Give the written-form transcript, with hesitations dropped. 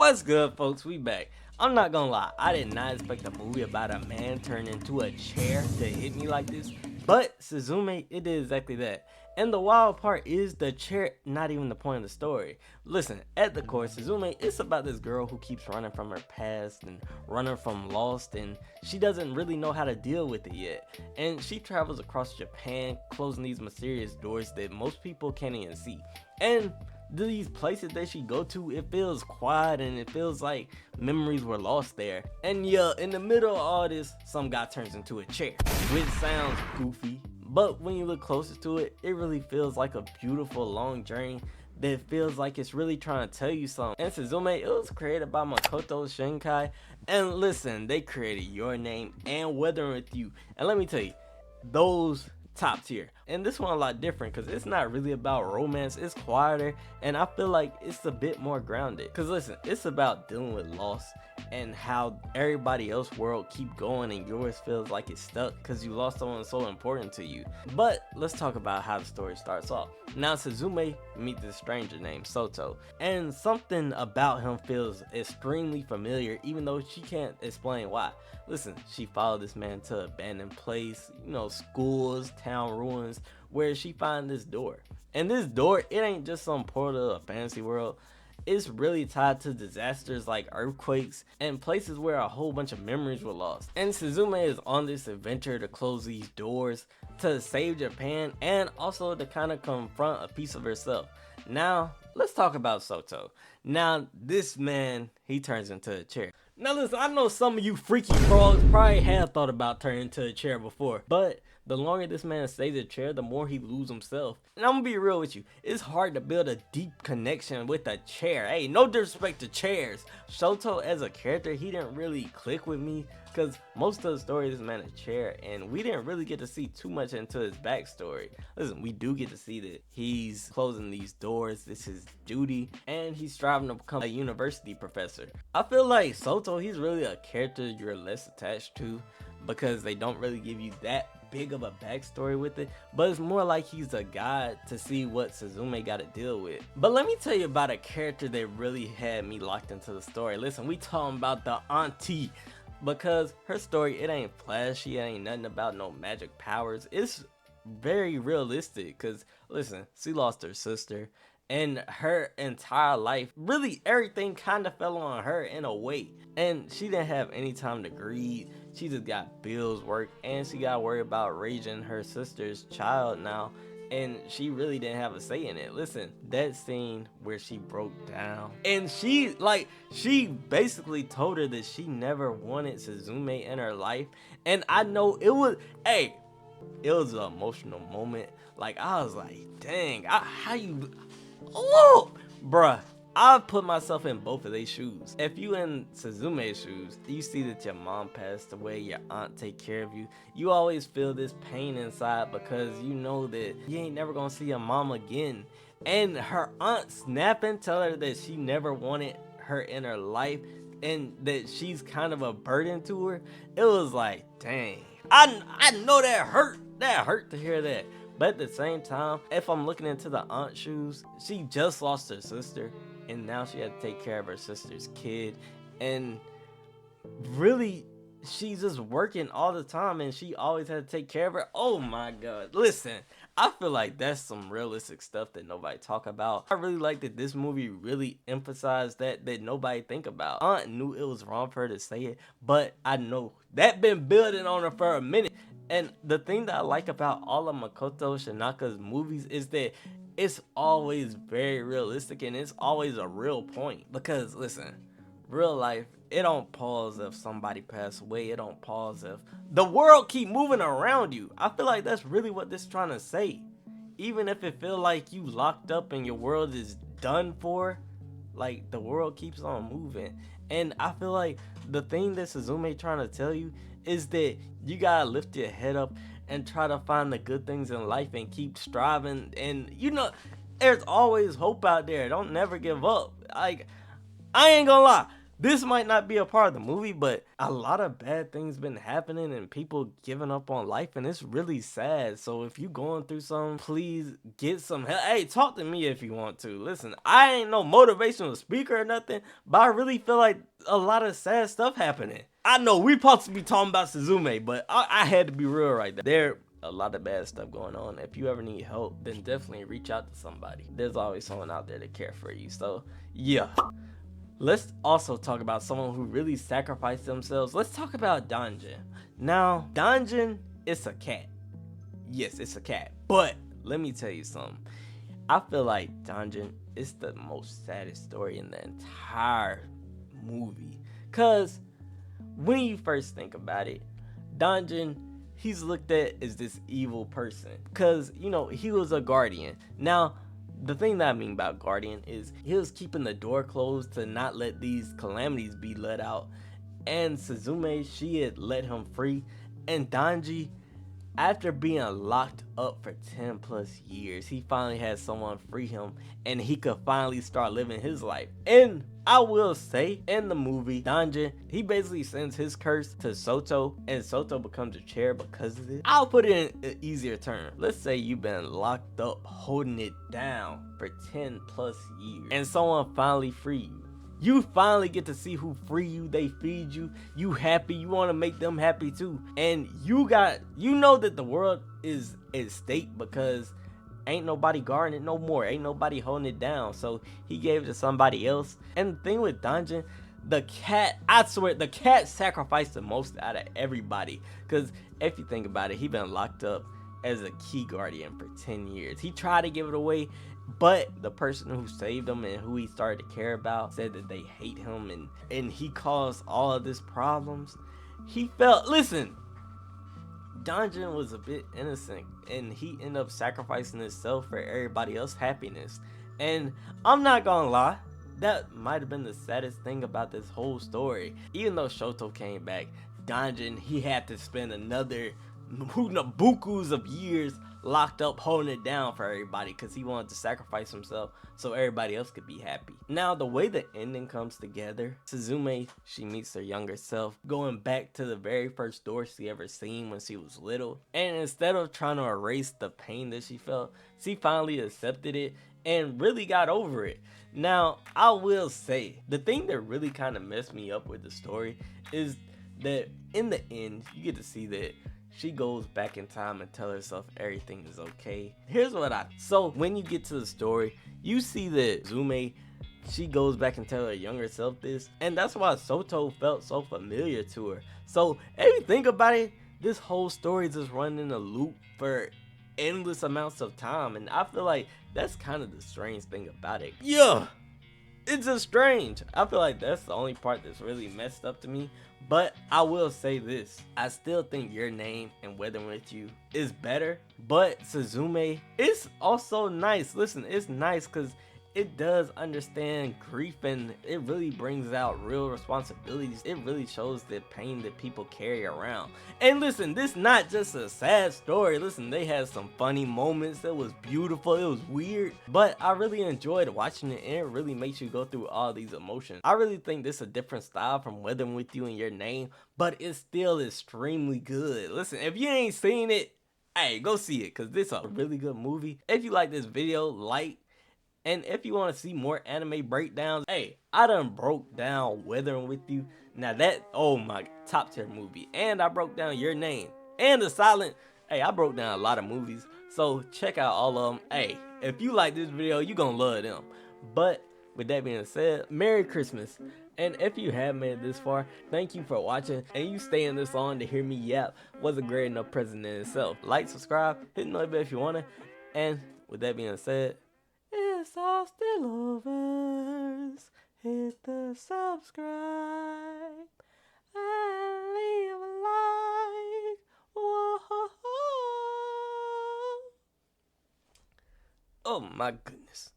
What's good, folks? We back. I'm not gonna lie, I did not expect a movie about a man turned into a chair to hit me like this, but Suzume, it did exactly that. And the wild part is the chair not even the point of the story. Listen, at the core, Suzume, it's about this girl who keeps running from her past and running from lost, and she doesn't really know how to deal with it yet. And she travels across Japan, closing these mysterious doors that most people can't even see. And these places that she go to, it feels quiet and it feels like memories were lost there. And yeah, in the middle of all this, some guy turns into a chair, which sounds goofy, but when you look closer to it, it really feels like a beautiful long journey that feels like it's really trying to tell you something. And Suzume, it was created by Makoto Shinkai, and listen, they created Your Name and Weathering With You, and let me tell you, those top tier. And this one a lot different because it's not really about romance, it's quieter, and I feel like it's a bit more grounded. Because listen, it's about dealing with loss and how everybody else's world keep going and yours feels like it's stuck because you lost someone so important to you. But let's talk about how the story starts off. Now Suzume meets this stranger named Soto, and something about him feels extremely familiar even though she can't explain why. Listen, she followed this man to an abandoned place, schools, town ruins, where she finds this door. And this door, it ain't just some portal of a fantasy world. It's really tied to disasters like earthquakes and places where a whole bunch of memories were lost. And Suzume is on this adventure to close these doors, to save Japan, and also to kind of confront a piece of herself. Now, let's talk about Soto. Now, this man, he turns into a chair. Now listen, I know some of you freaky frogs probably have thought about turning into a chair before, but the longer this man stays a chair, the more he loses himself. And I'm gonna be real with you, it's hard to build a deep connection with a chair. Hey, no disrespect to chairs. Soto as a character, he didn't really click with me because most of the story this man is a chair, and we didn't really get to see too much into his backstory. Listen, we do get to see that he's closing these doors, this is his duty, and he's striving to become a university professor. I feel like Soto, he's really a character you're less attached to because they don't really give you that big of a backstory with it, but it's more like he's a guide to see what Suzume got to deal with. But let me tell you about a character that really had me locked into the story. Listen, we talking about the auntie, because her story, it ain't flashy, it ain't nothing about no magic powers. It's very realistic because listen, she lost her sister and her entire life, really everything kind of fell on her in a way, and she didn't have any time to grieve. She just got bills, work, and she got worried about raising her sister's child now, and she really didn't have a say in it. Listen, that scene where she broke down and she basically told her that she never wanted Suzume in her life, and I know it was an emotional moment. Like, I was like, dang, bruh, I put myself in both of their shoes. If you in Suzume's shoes, you see that your mom passed away, your aunt take care of you. You always feel this pain inside because you know that you ain't never gonna see your mom again. And her aunt snapping, tell her that she never wanted her in her life and that she's kind of a burden to her. It was like, dang, I know that hurt. That hurt to hear that. But at the same time, if I'm looking into the aunt shoes, she just lost her sister, and now she had to take care of her sister's kid, and really she's just working all the time and she always had to take care of her. Oh my god, listen, I feel like that's some realistic stuff that nobody talk about. I really like that this movie really emphasized that nobody think about. Aunt knew it was wrong for her to say it, but I know that been building on her for a minute. And the thing that I like about all of Makoto Shinka's movies is that it's always very realistic and it's always a real point. Because listen, real life, it don't pause if somebody passed away. It don't pause if the world keep moving around you. I feel like that's really what this trying to say. Even if it feel like you locked up and your world is done for, like the world keeps on moving. And I feel like the thing that Suzume trying to tell you is that you gotta lift your head up and try to find the good things in life and keep striving. And there's always hope out there. Don't never give up. Like, I ain't gonna lie, This might not be a part of the movie, but a lot of bad things been happening and people giving up on life, and it's really sad. So if you going through something, please get some help. Hey, talk to me if you want to. Listen, I ain't no motivational speaker or nothing, but I really feel like a lot of sad stuff happening. I know we supposed to be talking about Suzume, but I had to be real right there. There a lot of bad stuff going on. If you ever need help, then definitely reach out to somebody. There's always someone out there to care for you. So yeah. Let's also talk about someone who really sacrificed themselves. Let's talk about Danjin. Now, Danjin is a cat. Yes, it's a cat. But let me tell you something. I feel like Danjin is the most saddest story in the entire movie. Cause when you first think about it, Danjin, he's looked at as this evil person. Cause, you know, he was a guardian. Now, the thing that I mean about guardian is he was keeping the door closed to not let these calamities be let out. And Suzume, she had let him free. And Danji, after being locked up for 10 plus years, he finally had someone free him and he could finally start living his life. And I will say, in the movie, Danjin, he basically sends his curse to Soto, and Soto becomes a chair because of it. I'll put it in an easier term. Let's say you've been locked up, holding it down for 10 plus years, and someone finally free you. You finally get to see who free you, they feed you, you happy, you want to make them happy too. And you know that the world is at stake because ain't nobody guarding it no more. Ain't nobody holding it down. So he gave it to somebody else. And the thing with Danjin, the cat, I swear, the cat sacrificed the most out of everybody. Because if you think about it, he been locked up as a key guardian for 10 years. He tried to give it away, but the person who saved him and who he started to care about said that they hate him and he caused all of this problems. He felt, listen, Danjin was a bit innocent and he ended up sacrificing himself for everybody else's happiness. And I'm not gonna lie, that might have been the saddest thing about this whole story. Even though Shoto came back, Danjin, he had to spend another bukus of years locked up holding it down for everybody because he wanted to sacrifice himself so everybody else could be happy. Now, the way the ending comes together, Suzume, she meets her younger self, going back to the very first door she ever seen when she was little. And instead of trying to erase the pain that she felt, she finally accepted it and really got over it. Now, I will say, the thing that really kind of messed me up with the story is that in the end, you get to see that she goes back in time and tell herself everything is okay. Here's what so when you get to the story, you see that Suzume, she goes back and tell her younger self this, and that's why Soto felt so familiar to her. So if you think about it, this whole story just running in a loop for endless amounts of time, and I feel like that's kind of the strange thing about it. Yeah, it's just strange. I feel like that's the only part that's really messed up to me. But I will say this, I still think Your Name and Weathering With You is better, but Suzume is also nice. Listen, it's nice because it does understand grief and it really brings out real responsibilities. It really shows the pain that people carry around. And listen, this not just a sad story. Listen, they had some funny moments. It was beautiful. It was weird, but I really enjoyed watching it and it really makes you go through all these emotions. I really think this is a different style from Weathering With You and Your Name, but it's still extremely good. Listen, if you ain't seen it, hey, go see it because this is a really good movie. If you like this video, like. And if you want to see more anime breakdowns, hey, I done broke down Weathering With You. Now that, oh my, top tier movie. And I broke down Your Name. And The Silent, hey, I broke down a lot of movies. So check out all of them. Hey, if you like this video, you gonna love them. But with that being said, Merry Christmas. And if you have made it this far, thank you for watching. And you staying this long to hear me yap was a great enough present in itself. Like, subscribe, hit the notification if you wanna. And with that being said, it's all still overs. Hit the subscribe and leave a like. Whoa. Oh my goodness.